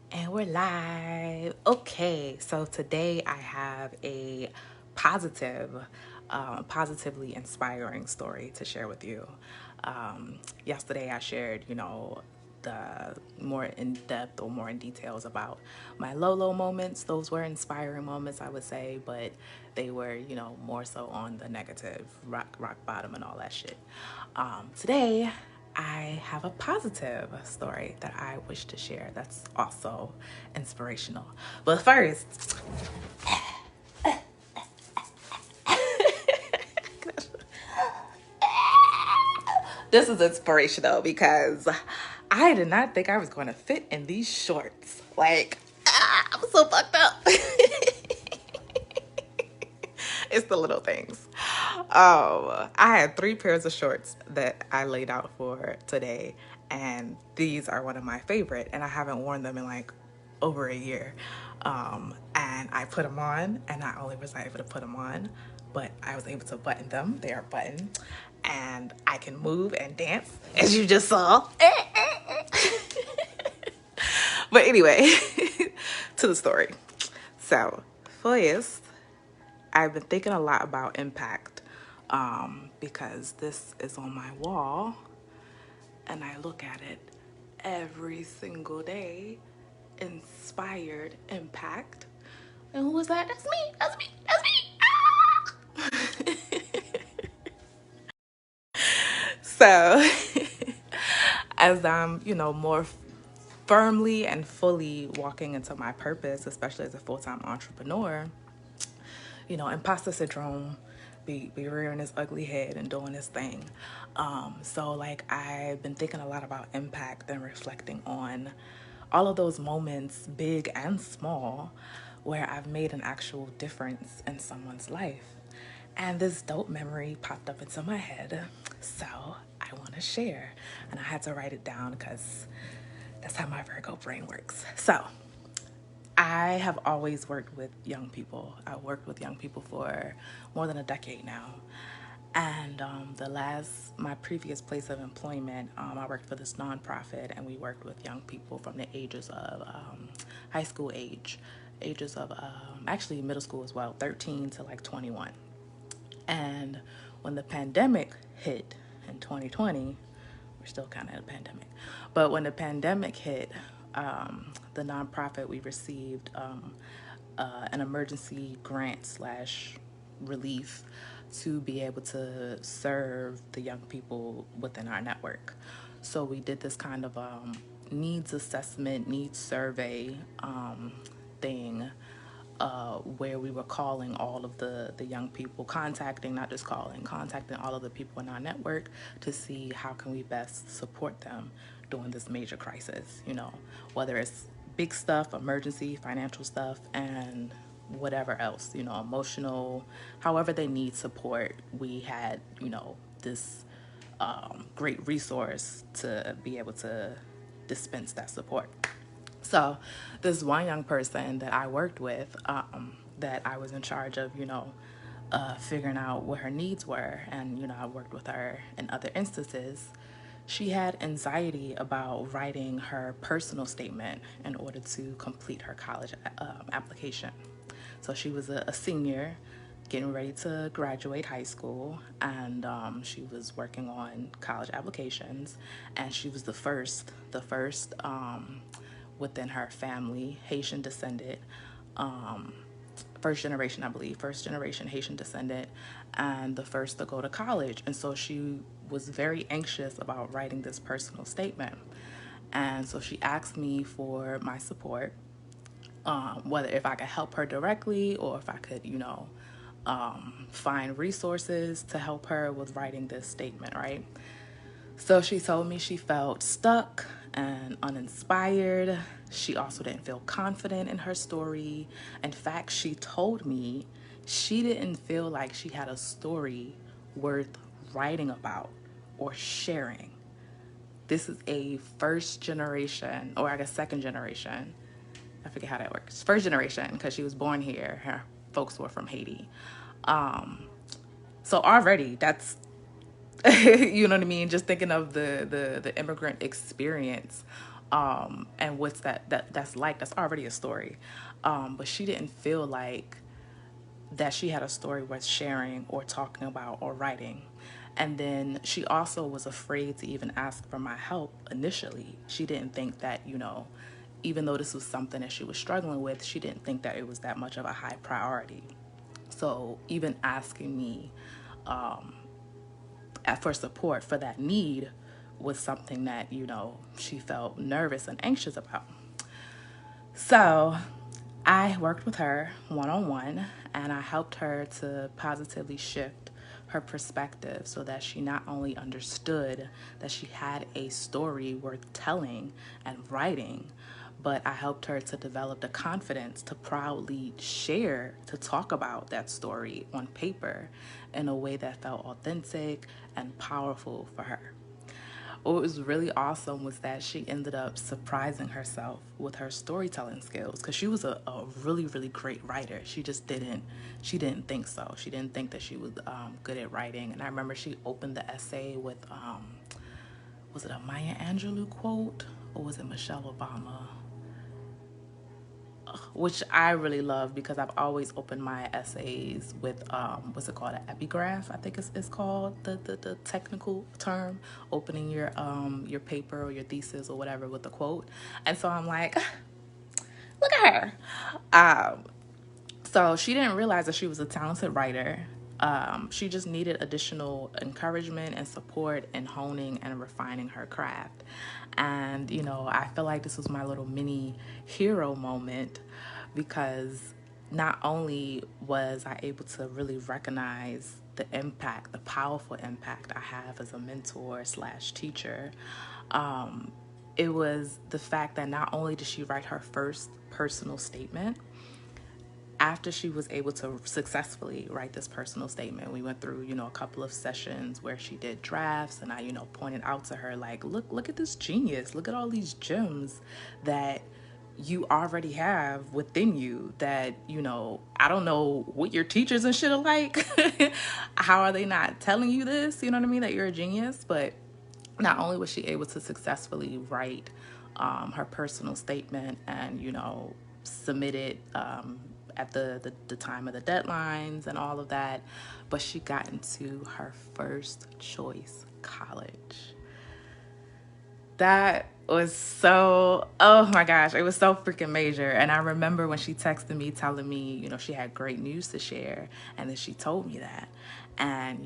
And we're live. Okay, so today I have a positively inspiring story to share with you. Yesterday I shared, the more in depth or more in details about my low moments. Those were inspiring moments, I would say, but they were, more so on the negative, rock bottom, and all that shit. Today, I have a positive story that I wish to share that's also inspirational. But first, this is inspirational because I did not think I was going to fit in these shorts. Like, I'm so fucked up. It's the little things. I had 3 pairs of shorts that I laid out for today, and these are one of my favorite, and I haven't worn them in like over a year. And I put them on, and not only was I able to put them on, but I was able to button them. They are buttoned, and I can move and dance, as you just saw. But anyway, to the story. So, first, I've been thinking a lot about impact because this is on my wall and I look at it every single day. Inspired impact. And who was that? That's me. That's me. That's me. So, as I'm, more firmly and fully walking into my purpose, especially as a full-time entrepreneur, imposter syndrome be rearing his ugly head and doing his thing. So like I've been thinking a lot about impact and reflecting on all of those moments, big and small, where I've made an actual difference in someone's life. And this dope memory popped up into my head. So I want to share. And I had to write it down because that's how my Virgo brain works. So I have always worked with young people. I've worked with young people for more than a decade now. And my previous place of employment, I worked for this nonprofit, and we worked with young people from the ages of high school ages of actually middle school as well, 13 to like 21. And when the pandemic hit in 2020, we're still kind of in a pandemic, but when the pandemic hit, the nonprofit, we received an emergency grant slash relief to be able to serve the young people within our network. So we did this kind of needs assessment, needs survey thing, where we were calling all of the young people, contacting, not just calling, contacting all of the people in our network to see how can we best support them during this major crisis, whether it's big stuff, emergency, financial stuff, and whatever else, emotional, however they need support. We had, this great resource to be able to dispense that support. So, this one young person that I worked with, that I was in charge of, figuring out what her needs were, and, I worked with her in other instances. She had anxiety about writing her personal statement in order to complete her college application. So, she was a senior getting ready to graduate high school, and she was working on college applications, and she was the first within her family, Haitian descendant, first generation, I believe, first generation Haitian descendant, and the first to go to college. And so she was very anxious about writing this personal statement. And so she asked me for my support, whether if I could help her directly or if I could, find resources to help her with writing this statement, right? So she told me she felt stuck and uninspired. She also didn't feel confident in her story. In fact, she told me she didn't feel like she had a story worth writing about or sharing. This is a first generation, or I guess second generation. I forget how that works. First generation, because she was born here. Her folks were from Haiti. So already that's you know what I mean? Just thinking of the immigrant experience, And what's that's like, that's already a story. But she didn't feel like that she had a story worth sharing or talking about or writing. And then she also was afraid to even ask for my help initially. She didn't think that, even though this was something that she was struggling with, she didn't think that it was that much of a high priority. So even asking me for support for that need was something that, she felt nervous and anxious about. So I worked with her one on one, and I helped her to positively shift her perspective so that she not only understood that she had a story worth telling and writing, but I helped her to develop the confidence to proudly share, to talk about that story on paper in a way that felt authentic and powerful for her. What was really awesome was that she ended up surprising herself with her storytelling skills, because she was a really, really great writer. She didn't think so. She didn't think that she was good at writing. And I remember she opened the essay with, was it a Maya Angelou quote or was it Michelle Obama? Which I really love, because I've always opened my essays with what's it called, an epigraph, I think it's called, the technical term, opening your paper or your thesis or whatever with a quote. And so I'm like, look at her. So she didn't realize that she was a talented writer. She just needed additional encouragement and support in honing and refining her craft. And, I feel like this was my little mini hero moment, because not only was I able to really recognize the impact, the powerful impact I have as a mentor slash teacher, it was the fact that not only did she write her first personal statement, after she was able to successfully write this personal statement, we went through, a couple of sessions where she did drafts, and I, pointed out to her, like, look at this genius. Look at all these gems that you already have within you that, I don't know what your teachers and shit are like. How are they not telling you this? You know what I mean? That you're a genius. But not only was she able to successfully write her personal statement and, submit it at the time of the deadlines and all of that, but she got into her first choice college. That was so, oh my gosh, it was so freaking major. And I remember when she texted me telling me, she had great news to share, and then she told me that. And,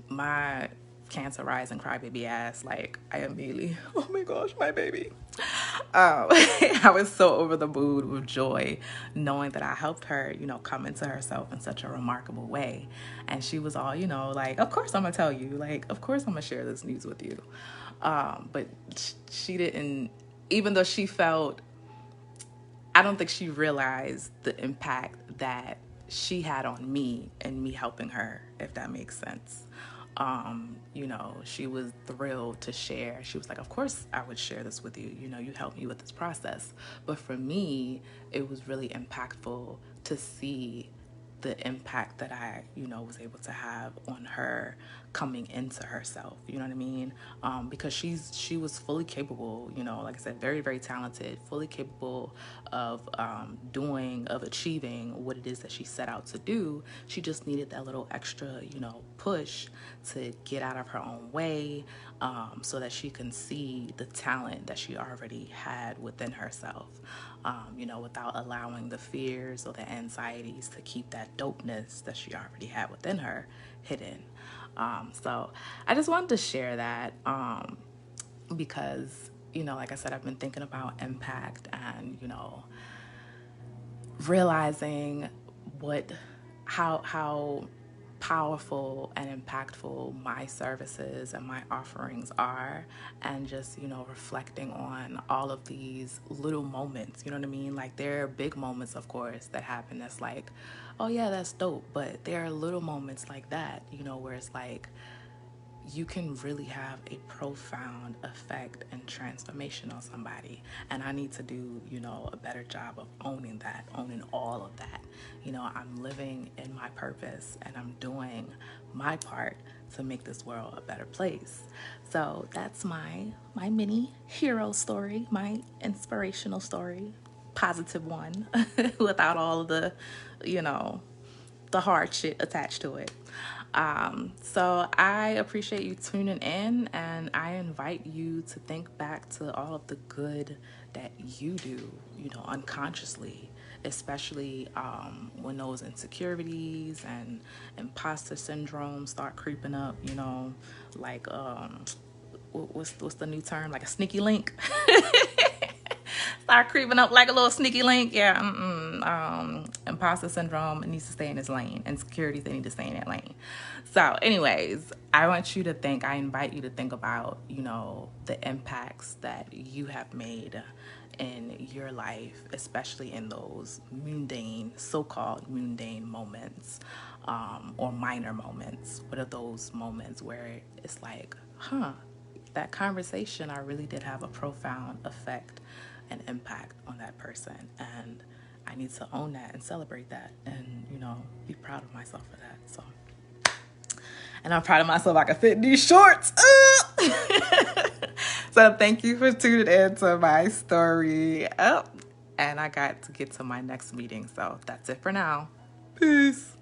my Cancer rising crybaby ass, like, I immediately, oh my gosh, my baby. I was so over the moon with joy, knowing that I helped her, come into herself in such a remarkable way. And she was all, like, of course I'm gonna tell you, like, of course I'm gonna share this news with you. But she didn't, even though she felt, I don't think she realized the impact that she had on me and me helping her, if that makes sense. She was thrilled to share. She was like, of course I would share this with you. You helped me with this process. But for me, it was really impactful to see the impact that I, was able to have on her coming into herself. You know what I mean? Because she was fully capable, like I said, very, very talented, fully capable of of achieving what it is that she set out to do. She just needed that little extra, push to get out of her own way, so that she can see the talent that she already had within herself, without allowing the fears or the anxieties to keep that dopeness that she already had within her hidden. So I just wanted to share that, because, like I said, I've been thinking about impact and, realizing how powerful and impactful my services and my offerings are, and just, reflecting on all of these little moments, you know what I mean? Like, there are big moments, of course, that happen that's like, oh yeah, that's dope, but there are little moments like that, where it's like, you can really have a profound effect and transformation on somebody. And I need to do, a better job of owning that, owning all of that. I'm living in my purpose and I'm doing my part to make this world a better place. So that's my mini hero story, my inspirational story, positive one, without all of the, you know, the hard shit attached to it. So I appreciate you tuning in, and I invite you to think back to all of the good that you do, unconsciously, especially when those insecurities and imposter syndrome start creeping up, like what's the new term? Like a sneaky link. Start creeping up like a little sneaky link. Yeah, imposter syndrome needs to stay in his lane. Insecurities, they need to stay in that lane. So anyways, I invite you to think about, the impacts that you have made in your life, especially in those so-called mundane moments, or minor moments. What are those moments where it's like, that conversation, I really did have a profound effect and impact on that person. And I need to own that and celebrate that and, be proud of myself for that. And I'm proud of myself I can fit in these shorts. So thank you for tuning in to my story. And I got to get to my next meeting. So that's it for now. Peace.